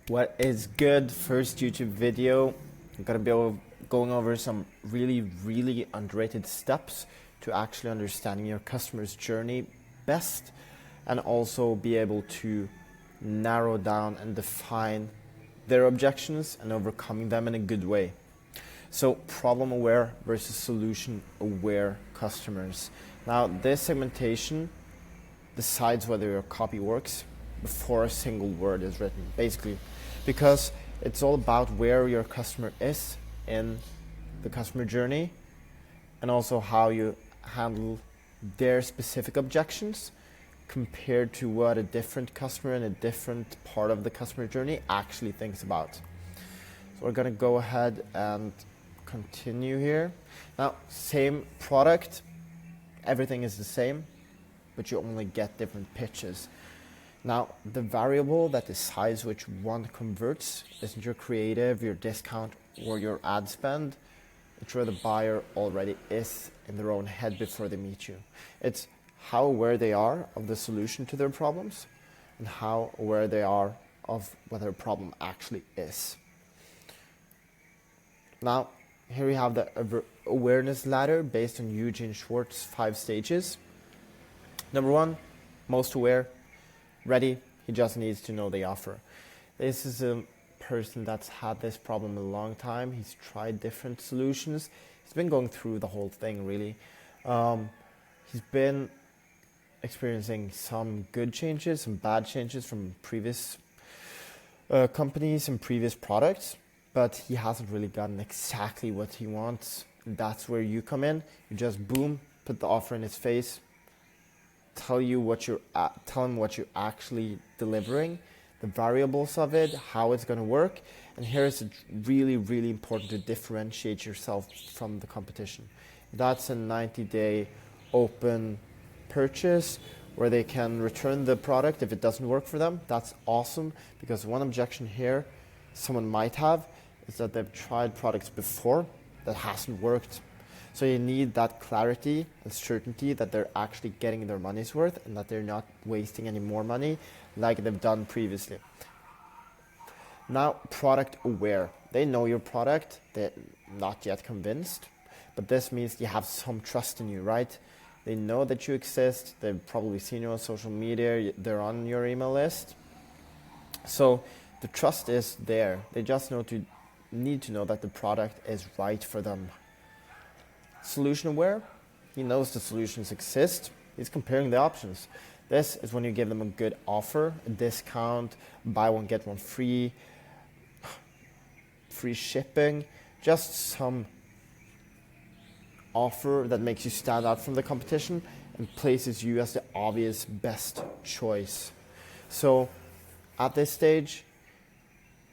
What is good? First YouTube video. I'm gonna be going over some really underrated steps to actually understanding your customer's journey best, and also be able to narrow down and define their objections and overcoming them in a good way. So problem aware versus solution aware customers. Now this segmentation decides whether your copy works before a single word is written, basically, because it's all about where your customer is in the customer journey and also how you handle their specific objections compared to what a different customer in a different part of the customer journey actually thinks about. So we're gonna go ahead and continue here. Now, same product, everything is the same, but you only get different pitches. Now, the variable that decides which one converts isn't your creative, your discount, or your ad spend. It's where the buyer already is in their own head before they meet you. It's how aware they are of the solution to their problems and how aware they are of what their problem actually is. Now, here we have the awareness ladder based on Eugene Schwartz's 5 stages. Number 1, most aware. Ready, he just needs to know the offer. This is a person that's had this problem a long time. He's tried different solutions. He's been going through the whole thing, really. He's been experiencing some good changes, some bad changes from previous companies and previous products, but he hasn't really gotten exactly what he wants. And that's where you come in. You just boom, put the offer in his face, tell him what you're actually delivering, the variables of it, how it's going to work. And here's really important to differentiate yourself from the competition. That's a 90-day open purchase where they can return the product if it doesn't work for them. That's awesome, because one objection here someone might have is that they've tried products before that hasn't worked. So you need that clarity and certainty that they're actually getting their money's worth and that they're not wasting any more money like they've done previously. Now, product aware. They know your product, they're not yet convinced, but this means you have some trust in you, right? They know that you exist, they've probably seen you on social media, they're on your email list. So the trust is there. They just need to know that the product is right for them. Solution aware, he knows the solutions exist. He's comparing the options. This is when you give them a good offer, a discount, buy one, get one free, free shipping, just some offer that makes you stand out from the competition and places you as the obvious best choice. So at this stage,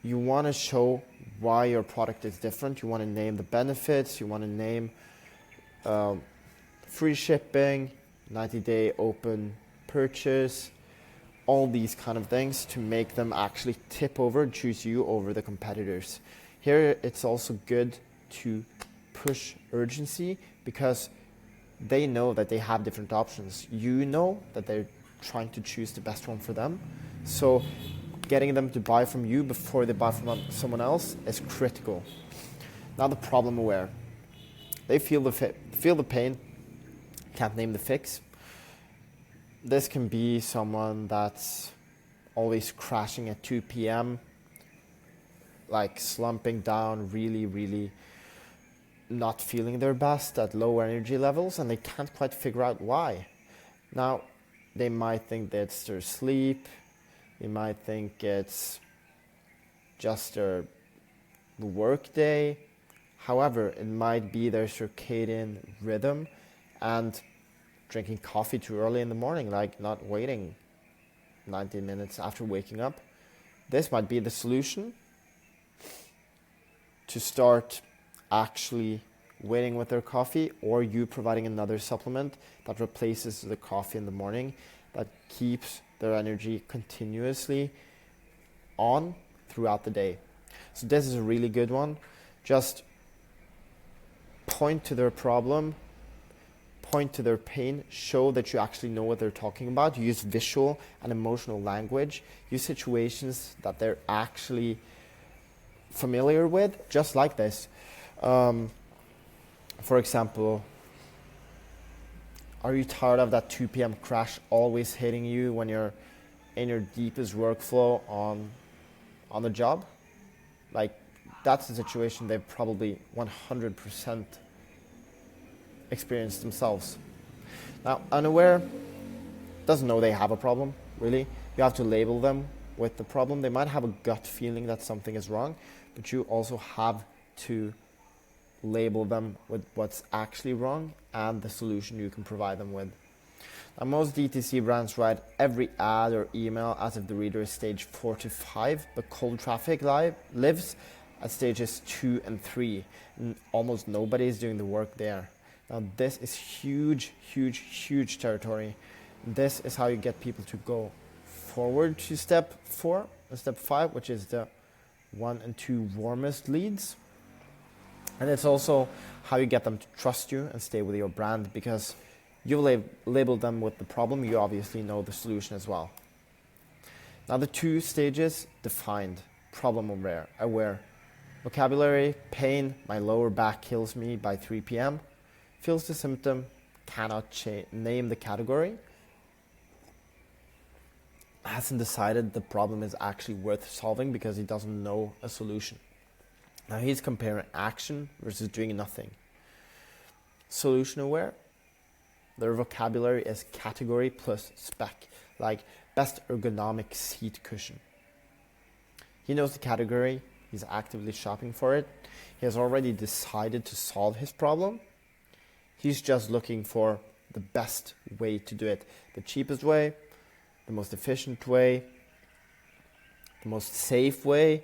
you want to show why your product is different. You want to name the benefits, you want to name free shipping, 90-day open purchase, all these kind of things to make them actually tip over and choose you over the competitors. Here it's also good to push urgency because they know that they have different options. You know that they're trying to choose the best one for them. So getting them to buy from you before they buy from someone else is critical. Now the problem aware. They feel the pain, can't name the fix. This can be someone that's always crashing at 2 p.m., like slumping down, really not feeling their best at low energy levels, and they can't quite figure out why. Now, they might think that it's their sleep, they might think it's just their work day. However, it might be their circadian rhythm and drinking coffee too early in the morning, like not waiting 90 minutes after waking up. This might be the solution to start actually waiting with their coffee, or you providing another supplement that replaces the coffee in the morning, that keeps their energy continuously on throughout the day. So this is a really good one. Just point to their problem, point to their pain, show that you actually know what they're talking about. You use visual and emotional language. Use situations that they're actually familiar with, just like this. For example, are you tired of that 2 p.m. crash always hitting you when you're in your deepest workflow on the job? Like, that's a situation they've probably 100% experienced themselves. Now, unaware doesn't know they have a problem, really. You have to label them with the problem. They might have a gut feeling that something is wrong, but you also have to label them with what's actually wrong and the solution you can provide them with. Now, most DTC brands write every ad or email as if the reader is stage 4 to 5, but cold traffic lives at stages 2 and 3, and almost nobody is doing the work there. Now, this is huge, huge, huge territory. This is how you get people to go forward to step 4 and step 5, which is the 1 and 2 warmest leads. And it's also how you get them to trust you and stay with your brand, because you label them with the problem. You obviously know the solution as well. Now, the 2 stages defined: problem aware. Vocabulary: pain, my lower back kills me by 3 p.m. Feels the symptom, cannot name the category. Hasn't decided the problem is actually worth solving because he doesn't know a solution. Now, he's comparing action versus doing nothing. Solution aware: their vocabulary is category plus spec, like best ergonomic seat cushion. He knows the category, he's actively shopping for it, he has already decided to solve his problem. He's just looking for the best way to do it, the cheapest way, the most efficient way, the most safe way,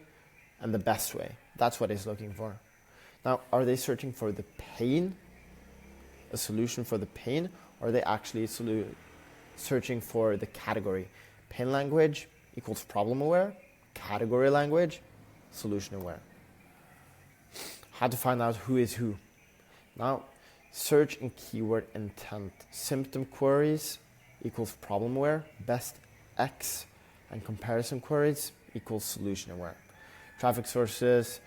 and the best way. That's what he's looking for. Now, are they searching for the pain, a solution for the pain, or are they actually searching for the category? Pain language equals problem aware, category language, solution aware. How to find out who is who. Now, search and keyword intent. Symptom queries equals problem aware, best X, and comparison queries equals solution aware. Traffic sources: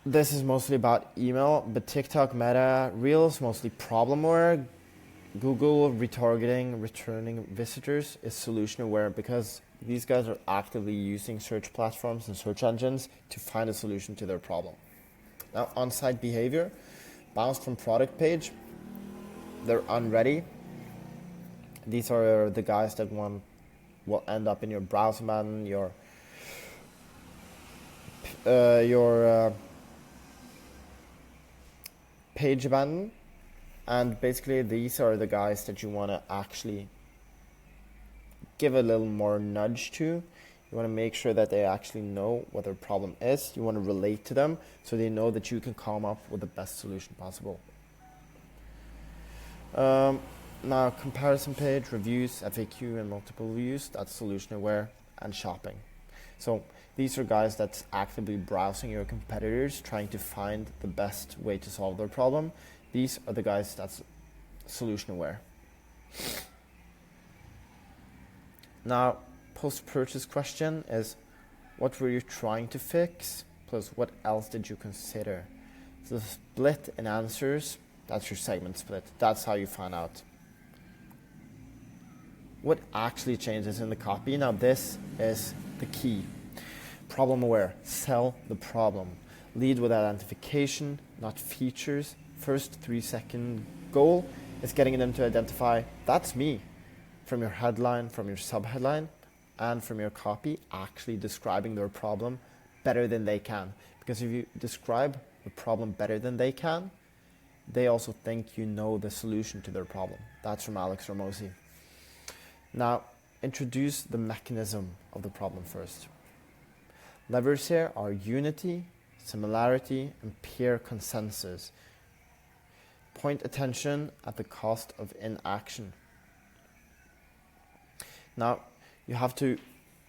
this is mostly about email, but TikTok, Meta, Reels, mostly problem aware. Google retargeting, returning visitors is solution aware, because these guys are actively using search platforms and search engines to find a solution to their problem. Now, on-site behavior: bounced from product page, they're unready. These are the guys that will end up in your browser button, your page abandon, and basically these are the guys that you want to actually give a little more nudge to. You want to make sure that they actually know what their problem is. You want to relate to them so they know that you can come up with the best solution possible. Now, comparison page, reviews, FAQ, and multiple reviews, that's solution aware, and shopping. So these are guys that's actively browsing your competitors, trying to find the best way to solve their problem. These are the guys that's solution aware. Now, post-purchase question is: what were you trying to fix? Plus, what else did you consider? So the split in answers, that's your segment split. That's how you find out what actually changes in the copy. Now, this is the key. Problem aware, sell the problem. Lead with identification, not features. First 3-second goal is getting them to identify, that's me, from your headline, from your subheadline, and from your copy, actually describing their problem better than they can. Because if you describe the problem better than they can, they also think you know the solution to their problem. That's from Alex Ramosi. Now, introduce the mechanism of the problem first. Levers here are unity, similarity, and peer consensus. Point attention at the cost of inaction. Now, you have to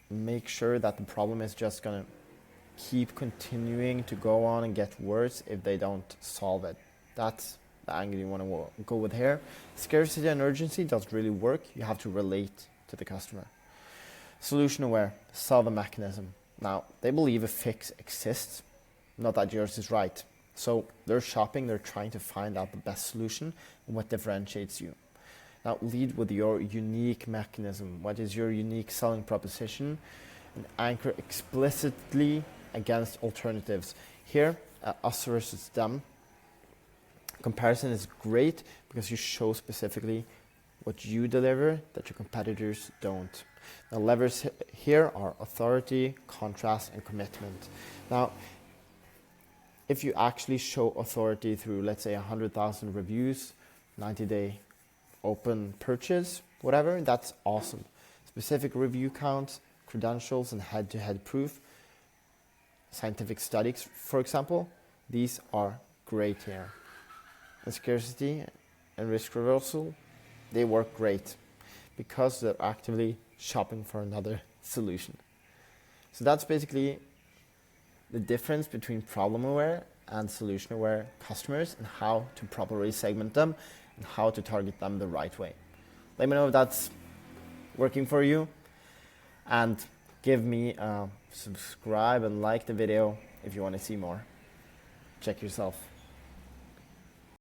make sure that the problem is just going to keep continuing to go on and get worse if they don't solve it. That's the angle you want to go with here. Scarcity and urgency does really work. You have to relate to the customer. Solution aware, solve a mechanism. Now, they believe a fix exists, not that yours is right. So they're shopping, they're trying to find out the best solution and what differentiates you. Now, lead with your unique mechanism. What is your unique selling proposition? And anchor explicitly against alternatives. Here, us versus them. Comparison is great because you show specifically what you deliver that your competitors don't. Now, levers here are authority, contrast, and commitment. Now, if you actually show authority through, let's say, 100,000 reviews, 90-day open purchase, whatever, that's awesome. Specific review counts, credentials, and head-to-head proof, scientific studies, for example, these are great here. And scarcity and risk reversal, they work great because they're actively shopping for another solution. So that's basically the difference between problem-aware and solution-aware customers and how to properly segment them and how to target them the right way. Let me know if that's working for you, and give me a subscribe and like the video if you want to see more. Check yourself.